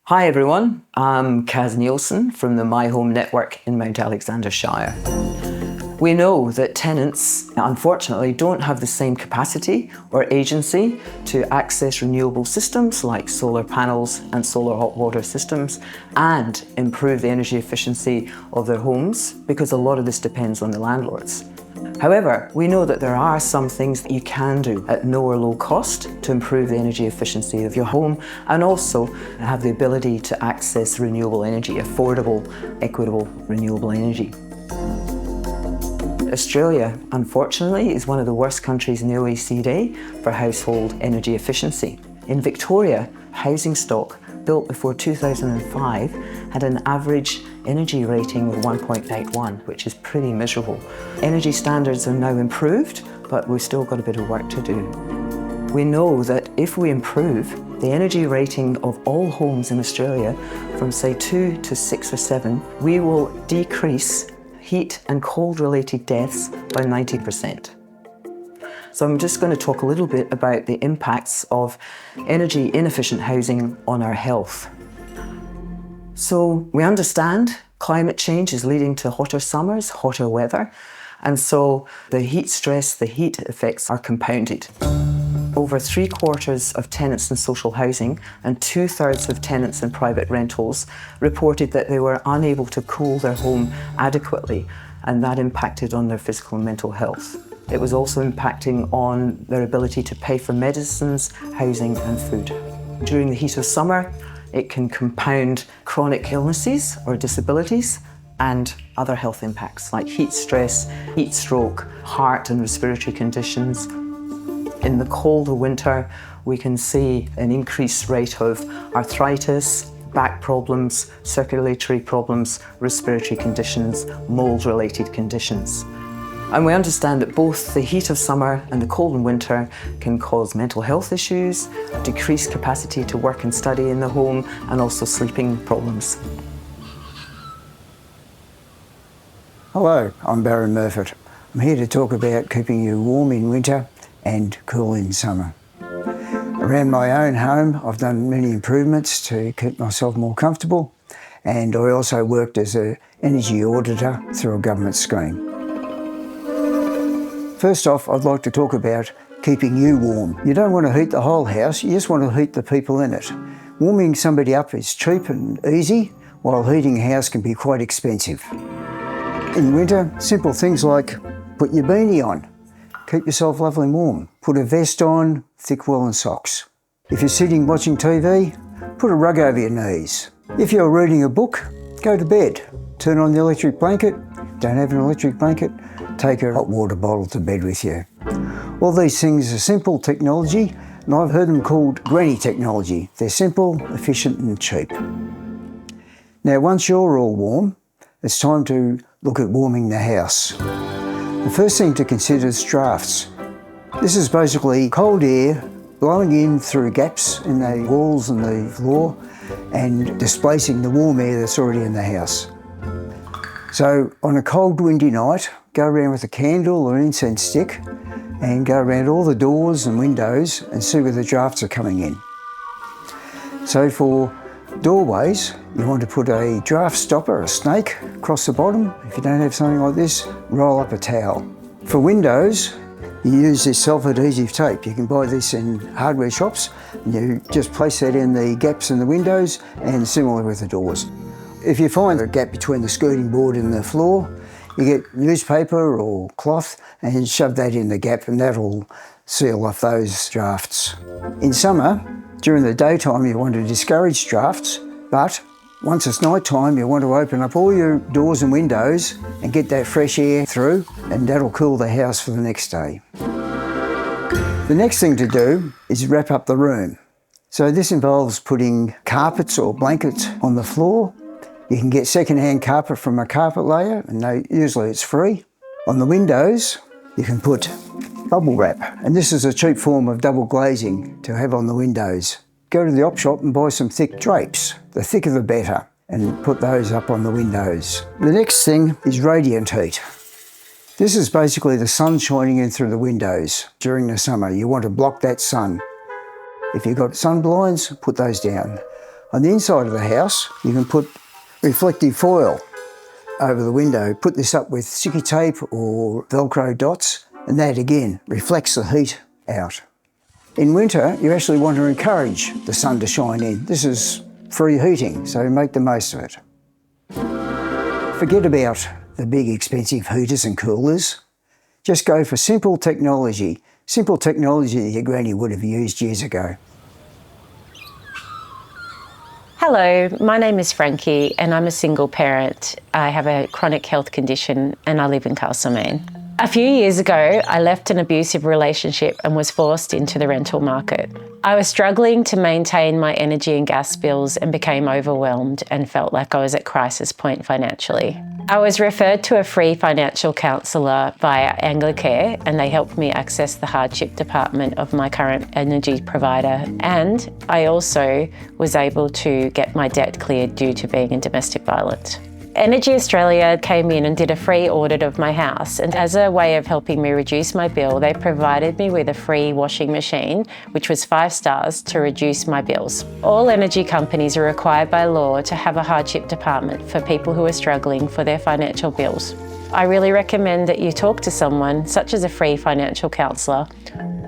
Hi everyone, I'm Kaz Nielsen from the My Home Network in Mount Alexander Shire. We know that tenants, unfortunately, don't have the same capacity or agency to access renewable systems like solar panels and solar hot water systems and improve the energy efficiency of their homes because a lot of this depends on the landlords. However, we know that there are some things that you can do at no or low cost to improve the energy efficiency of your home and also have the ability to access renewable energy, affordable, equitable renewable energy. Australia, unfortunately, is one of the worst countries in the OECD for household energy efficiency. In Victoria, housing stock built before 2005 had an average energy rating of 1.81, which is pretty miserable. Energy standards are now improved, but we've still got a bit of work to do. We know that if we improve the energy rating of all homes in Australia from say 2 to 6 or 7, we will decrease heat and cold related deaths by 90%. So I'm just going to talk a little bit about the impacts of energy inefficient housing on our health. So we understand climate change is leading to hotter summers, hotter weather, and so the heat stress, the heat effects are compounded. Over 3/4 of tenants in social housing and 2/3 of tenants in private rentals reported that they were unable to cool their home adequately, and that impacted on their physical and mental health. It was also impacting on their ability to pay for medicines, housing and food. During the heat of summer, it can compound chronic illnesses or disabilities and other health impacts like heat stress, heat stroke, heart and respiratory conditions. In the colder winter, we can see an increased rate of arthritis, back problems, circulatory problems, respiratory conditions, mold-related conditions. And we understand that both the heat of summer and the cold in winter can cause mental health issues, decreased capacity to work and study in the home, and also sleeping problems. Hello, I'm Baron Murfitt. I'm here to talk about keeping you warm in winter and cool in summer. Around my own home, I've done many improvements to keep myself more comfortable, and I also worked as an energy auditor through a government scheme. First off, I'd like to talk about keeping you warm. You don't want to heat the whole house, you just want to heat the people in it. Warming somebody up is cheap and easy, while heating a house can be quite expensive. In winter, simple things like put your beanie on. Keep yourself lovely and warm. Put a vest on, thick woolen socks. If you're sitting watching TV, put a rug over your knees. If you're reading a book, go to bed. Turn on the electric blanket. Don't have an electric blanket, take a hot water bottle to bed with you. All these things are simple technology, and I've heard them called granny technology. They're simple, efficient and cheap. Now, once you're all warm, it's time to look at warming the house. The first thing to consider is drafts. This is basically cold air blowing in through gaps in the walls and the floor and displacing the warm air that's already in the house. So on a cold windy night, go around with a candle or an incense stick and go around all the doors and windows and see where the drafts are coming in. So for doorways, you want to put a draft stopper, a snake, across the bottom. If you don't have something like this, roll up a towel. For windows, you use this self-adhesive tape. You can buy this in hardware shops. You just place that in the gaps in the windows and similar with the doors. If you find a gap between the skirting board and the floor, you get newspaper or cloth and shove that in the gap and that'll seal off those drafts. In summer, during the daytime you want to discourage drafts, but once it's night time you want to open up all your doors and windows and get that fresh air through, and that'll cool the house for the next day. The next thing to do is wrap up the room. So this involves putting carpets or blankets on the floor. You can get second-hand carpet from a carpet layer, and usually it's free. On the windows, you can put bubble wrap, and this is a cheap form of double glazing to have on the windows. Go to the op shop and buy some thick drapes, the thicker the better, and put those up on the windows. The next thing is radiant heat. This is basically the sun shining in through the windows during the summer. You want to block that sun. If you've got sun blinds, put those down. On the inside of the house, you can put reflective foil over the window. Put this up with sticky tape or Velcro dots, and that again reflects the heat out. In winter, you actually want to encourage the sun to shine in. This is free heating, so make the most of it. Forget about the big expensive heaters and coolers. Just go for simple technology that your granny would have used years ago. Hello, my name is Frankie and I'm a single parent. I have a chronic health condition and I live in Castlemaine. A few years ago, I left an abusive relationship and was forced into the rental market. I was struggling to maintain my energy and gas bills and became overwhelmed and felt like I was at crisis point financially. I was referred to a free financial counsellor via Anglicare, and they helped me access the hardship department of my current energy provider, and I also was able to get my debt cleared due to being in domestic violence. Energy Australia came in and did a free audit of my house, and as a way of helping me reduce my bill, they provided me with a free washing machine, which was 5 stars, to reduce my bills. All energy companies are required by law to have a hardship department for people who are struggling for their financial bills. I really recommend that you talk to someone, such as a free financial counsellor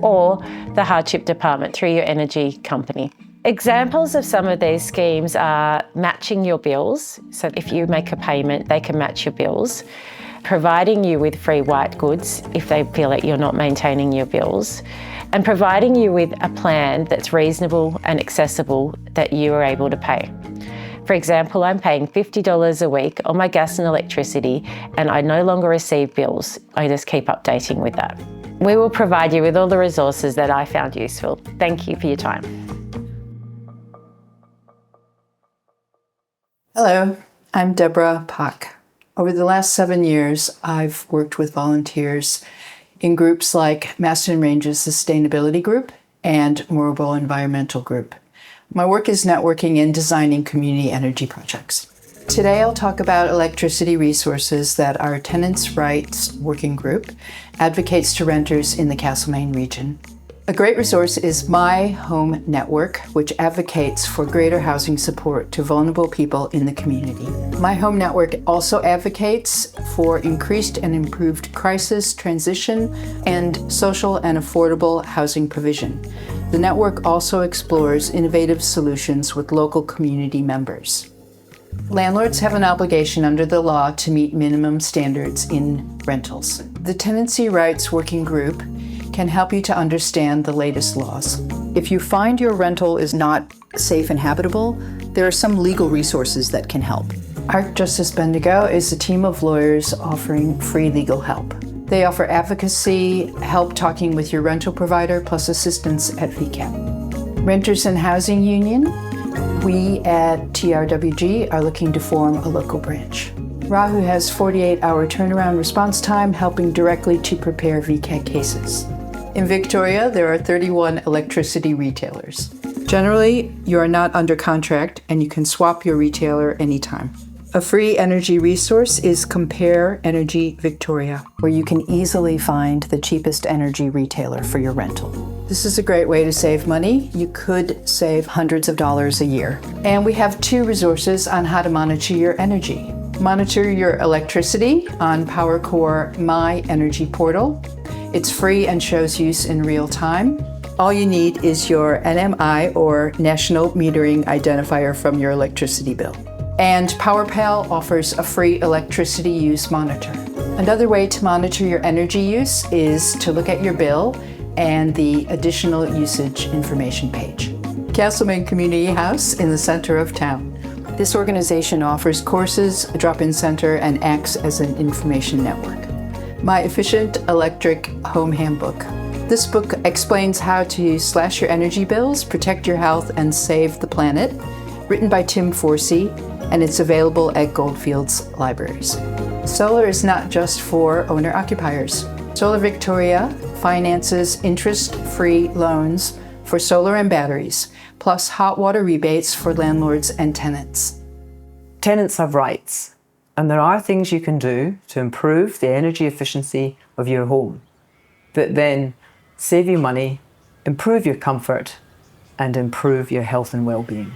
or the hardship department through your energy company. Examples of some of these schemes are matching your bills. So if you make a payment, they can match your bills. Providing you with free white goods if they feel that you're not maintaining your bills. And providing you with a plan that's reasonable and accessible that you are able to pay. For example, I'm paying $50 a week on my gas and electricity, and I no longer receive bills. I just keep updating with that. We will provide you with all the resources that I found useful. Thank you for your time. Hello, I'm Deborah Pak. Over the last 7 years, I've worked with volunteers in groups like Maston Ranges Sustainability Group and Moorabool Environmental Group. My work is networking and designing community energy projects. Today I'll talk about electricity resources that our Tenants' Rights Working Group advocates to renters in the Castlemaine region. A great resource is My Home Network, which advocates for greater housing support to vulnerable people in the community. My Home Network also advocates for increased and improved crisis, transition, and social and affordable housing provision. The network also explores innovative solutions with local community members. Landlords have an obligation under the law to meet minimum standards in rentals. The Tenancy Rights Working Group can help you to understand the latest laws. If you find your rental is not safe and habitable, there are some legal resources that can help. Arc Justice Bendigo is a team of lawyers offering free legal help. They offer advocacy, help talking with your rental provider, plus assistance at VCAP. Renters and Housing Union, we at TRWG are looking to form a local branch. Rahu has 48-hour turnaround response time, helping directly to prepare VCAT cases. In Victoria, there are 31 electricity retailers. Generally, you are not under contract and you can swap your retailer anytime. A free energy resource is Compare Energy Victoria, where you can easily find the cheapest energy retailer for your rental. This is a great way to save money. You could save hundreds of dollars a year. And we have 2 resources on how to monitor your energy. Monitor your electricity on PowerCore My Energy portal. It's free and shows use in real time. All you need is your NMI or National Metering Identifier from your electricity bill. And PowerPal offers a free electricity use monitor. Another way to monitor your energy use is to look at your bill and the additional usage information page. Castlemaine Community House in the center of town. This organization offers courses, a drop-in center, and acts as an information network. My Efficient Electric Home Handbook. This book explains how to slash your energy bills, protect your health, and save the planet. Written by Tim Forsey, and it's available at Goldfields Libraries. Solar is not just for owner-occupiers. Solar Victoria finances interest-free loans for solar and batteries, plus hot water rebates for landlords and tenants. Tenants have rights, and there are things you can do to improve the energy efficiency of your home that then save you money, improve your comfort, and improve your health and well-being.